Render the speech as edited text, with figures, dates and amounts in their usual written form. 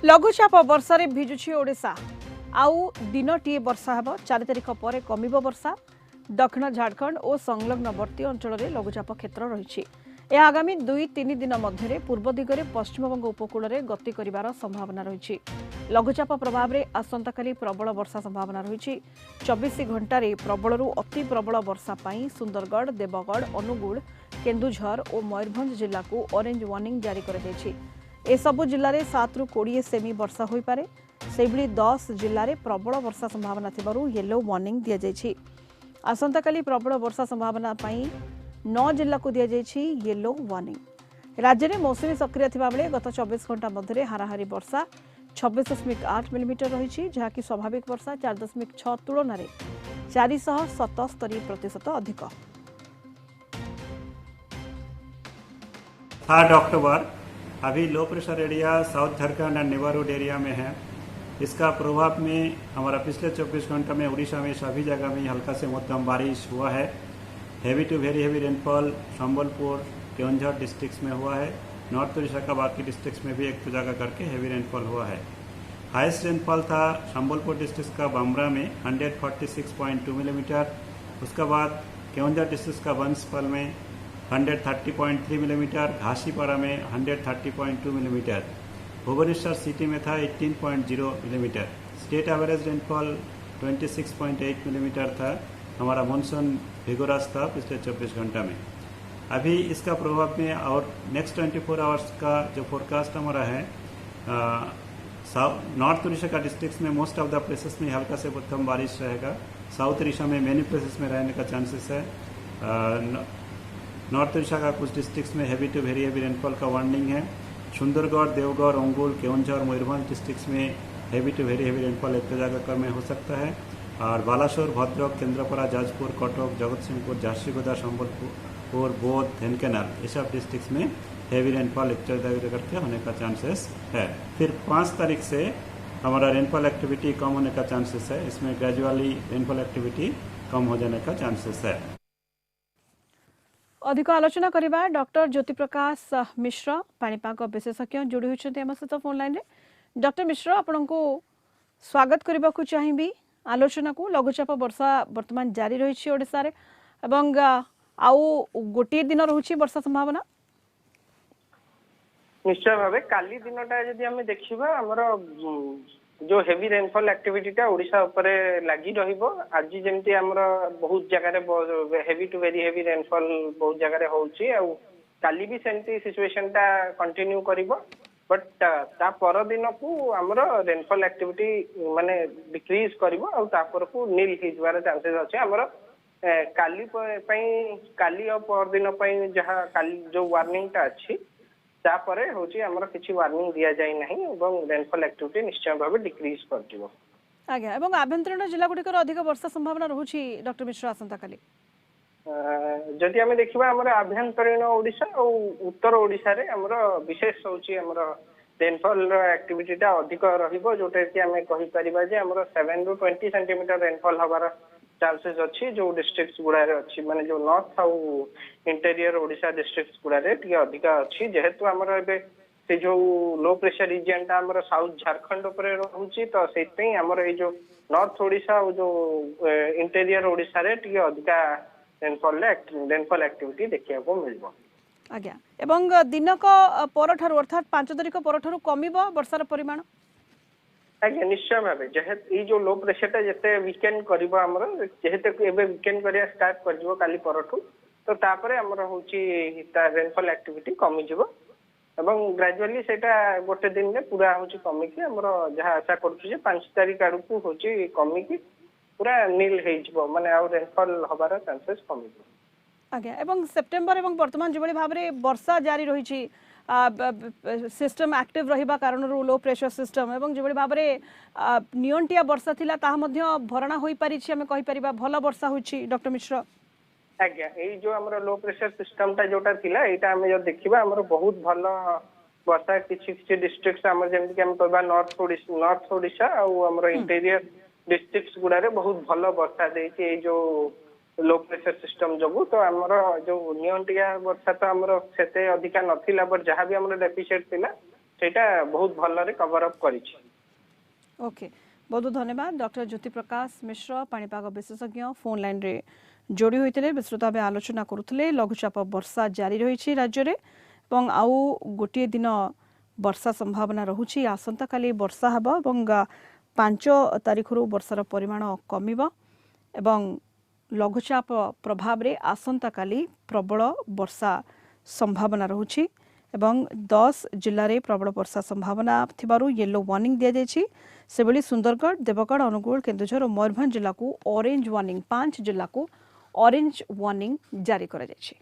लघुचाप वर्षा भिजुछि ओडिशा आउ दिनटीए वर्षा हेब 4 तारिख पर कमिब वर्षा दक्षिण झारखंड और संलग्नवर्ती अंचल में लघुचाप क्षेत्र रही आगामी 2-3 दिन मध्य पूर्व दिगरे पश्चिमबंग उपकूल में गति कर संभावना रही लघुचाप प्रभाव में आसंताकाली प्रबल वर्षा संभावना रही 24 घंटे प्रबल अति प्रबल वर्षा पाई सुंदरगढ़ देवगढ़ अनुगुल केन्दुझर और मयूरभंज जिला को ऑरेंज वार्निंग जारी कर सबु जिले में 7 ରୁ 20 सेमी वर्षा हो पारे से 10 जिले में प्रबल वर्षा संभावना थिबारु येलो वार्निंग दिया जायछि। आसंताकाली प्रबल वर्षा संभावना पाई 9 जिला को दिया जायछि येलो वार्निंग। राज्य में मौसुमी सक्रिय थिबा बेले गत 24 घंटा मध्य हाराहारी वर्षा 26.8 मिलीमीटर रही जहाँकि स्वाभाविक वर्षा 4.6 तुलन में 477% अधिक। 8 अक्टूबर अभी low pressure area south Jharkhand and neighbourhood area में है। इसका प्रभाव में हमारा पिछले 24 घंटे में उड़ीसा में सभी जगह में हल्का से मध्यम बारिश हुआ है। Heavy to very heavy rainfall Sambalpur Keonjhar districts में हुआ है। नॉर्थ उड़ीसा का बाकी डिस्ट्रिक्ट्स में भी एक दो जगह करके हेवी रेनफॉल हुआ है। हाईएस्ट रेनफॉल था संबलपुर डिस्ट्रिक्ट का बामरा में 146.2 मिलीमीटर। उसके बाद केवंझर डिस्ट्रिक्ट का बंसपल में 130.3 मिलीमीटर, घासीपाड़ा में 130.2 मिलीमीटर, भुवनेश्वर सिटी में था 18.0 millimetre. State average rainfall 26.8 millimetre था। हमारा मानसून विगोरस था पिछले 24 घंटा में। अभी इसका प्रभाव में और नेक्स्ट 24 आवर्स का जो फोरकास्ट हमारा है नॉर्थ उड़ीसा का डिस्ट्रिक्ट्स में मोस्ट ऑफ द प्लेसेस में हल्का से मध्यम बारिश रहेगा। साउथ उड़ीसा में मेनी प्लेसेस में रहने का चांसेस है। नॉर्थ उड़ीसा का कुछ डिस्ट्रिक्ट्स में heavy to very heavy rainfall का वार्निंग है। सुंदरगढ़ देवगढ़ अंगुल केवंझर मयूरभंज डिस्ट्रिक्ट्स में heavy to very heavy rainfall एक जगह में हो सकता है। और बालासोर भद्रक केंद्रापड़ा जाजपुर कटक जगतसिंहपुर झारसुगुड़ा संबलपुर बौद्ध ढेंकानाल ये सब डिस्ट्रिक्ट्स में हेवी रेनफॉल एक जगह करके होने का चांसेस है। फिर 5 तारीख से हमारा रेनफॉल एक्टिविटी कम होने का चांसेस है। इसमें ग्रेजुअली रेनफॉल एक्टिविटी कम हो जाने का चांसेस है। अधिक आलोचना करबा डॉक्टर ज्योति प्रकाश मिश्र पाणीपाग विशेषज्ञ जोड़ी होती आम सहित फोन लाइन में। डॉक्टर मिश्र आपण को स्वागत करने को चाहिए आलोचना को। लघुचाप वर्षा वर्तमान जारी रही ओडिशा रे एवं आउ गोटे दिन रही वर्षा संभावना निश्चय भाव काली दिनटा जदि आम देखा आमर जो हेवी रेनफॉल एक्टिविटीटा ओडिशा उपरे लगी रहिबो। आज जेमती हमर बहुत जगह heavy to very heavy rainfall बहुत जगह होउची आ काली भी सेमती सिचुएशनटा कंटिन्यू करिवो। बट ता पर दिन को हमर रेनफॉल एक्टिविटी माने डिक्रीज करिवो आ ता पर को नील हिजवार चांसेस अछि। हमर काली पई काली और पर दिन पई जहां काली जो वार्निंग ता अछि तापर होची हमर किछि वार्निंग दिया जाय नहीं एवं रेनफॉल एक्टिविटी निश्चय भाव डिक्रीज करथिबो। आज्ञा एवं आभ्यंतरीण जिला गुडिकर अधिक वर्षा संभावना रहुची डॉक्टर मिश्र आसंता काली जदि आम देखा हमर आभ्यंतरीण ओडिशा और उत्तर ओडिशा रे हमर विशेष होची हमर रेनफॉल एक्टिविटीटा अधिक रहिबो जोटे कि आम कहि परिबा जे हमर 7 ରୁ 20 सेंटीमीटर रेनफॉल हबार चांसेस अच्छी जो डिस्ट्रिक्ट्स गुड़ा अच्छी माने जो नॉर्थ आउ इंटेरियर ओडिशा डिस्ट्रिक्ट्स गुड़ा अधिक अच्छी जेहेतु आमर ए से जो लो प्रेशर रीजन टा आमर साउथ झारखंड उपरे रहउची तो सेतै आमर ए जो नॉर्थ ओडिशा और जो इंटेरियर ओडिशा रे टिके अधिका रेनफॉल एक्टिविटी देखिया को मिलबो। आज्ञा एवं दिनक परठारु अर्थात 5 तारिख परठारु कमिबो वर्षार परिमाण आज्ञा निश्चय भाव जेहेतु ये जो लो प्रेशर जिते वीकेंड कर जेहेतु वीकेंड करिया स्टार्ट कर काली परठू तो तापर हमर होची रेनफॉल एक्टिविटी कमी जिवो एवं ग्रेजुअली सेटा गोटे दिन में पूरा होची कमी की हमर जहां आशा करछु जे 5 तारिख आडू को होची कमी की पूरा नील हे जिवो माने आ रेनफॉल हबार चांसेस कमी जिवो। आज्ञा एवं सेप्टेम्बर एवं वर्तमान जो भाव में वर्षा जारी रही सिस्टम एक्टिव रहिबा कारण लो प्रेशर सिस्टम एवं जो भाव में नियंटिया वर्षा थिला ताहा मध्य भरणा होई पारि छी हमें कहि परिबा भलो वर्षा होछि डॉक्टर मिश्र। आज्ञा ए जो हमर लो प्रेशर सिस्टम टा जोटा थिला एटा हम जो देखिबा हमर बहुत भलो वर्षा किछि डिस्ट्रिक्ट्स हमर जेम कि हम कहबा नॉर्थ ओडिशा और हमर इंटीरियर डिस्ट्रिक्ट्स गुडा रे बहुत भलो वर्षा देछि ए जो लो प्रेशर सिस्टम जो तो आमर जो नियंटिया वर्षा तो आमर से अधिका नथिला बट जहाँ भी आमर डेफिसिएट थिला सेटा बहुत भलरे कवर अप करिछि। ओके, बहुत बहुत धन्यवाद डॉक्टर ज्योति प्रकाश मिश्र पाणीपाग विशेषज्ञ फोन लाइन रे जोड़ी होते विस्तृत भाव आलोचना करुले। लघुचाप वर्षा जारी रही राज्य में और आउ गोटे दिन वर्षा संभावना रहुछि। आसंता काली वर्षा हब और 5 तारिख वर्षार परिमाण कमिब एवं लघुचाप प्रभाव रे आसंता काली प्रबल वर्षा संभावना रहुछि एवं 10 जिल्ला रे प्रबल वर्षा संभावना थिबारु येलो वार्निंग दिया जायछि। सेबली सुंदरगढ़, देवगढ़, अनुगुल, केन्दुझर और मयूरभंज जिला को ऑरेंज वार्निंग, 5 जिला को ऑरेंज वार्निंग जारी करा जायछि।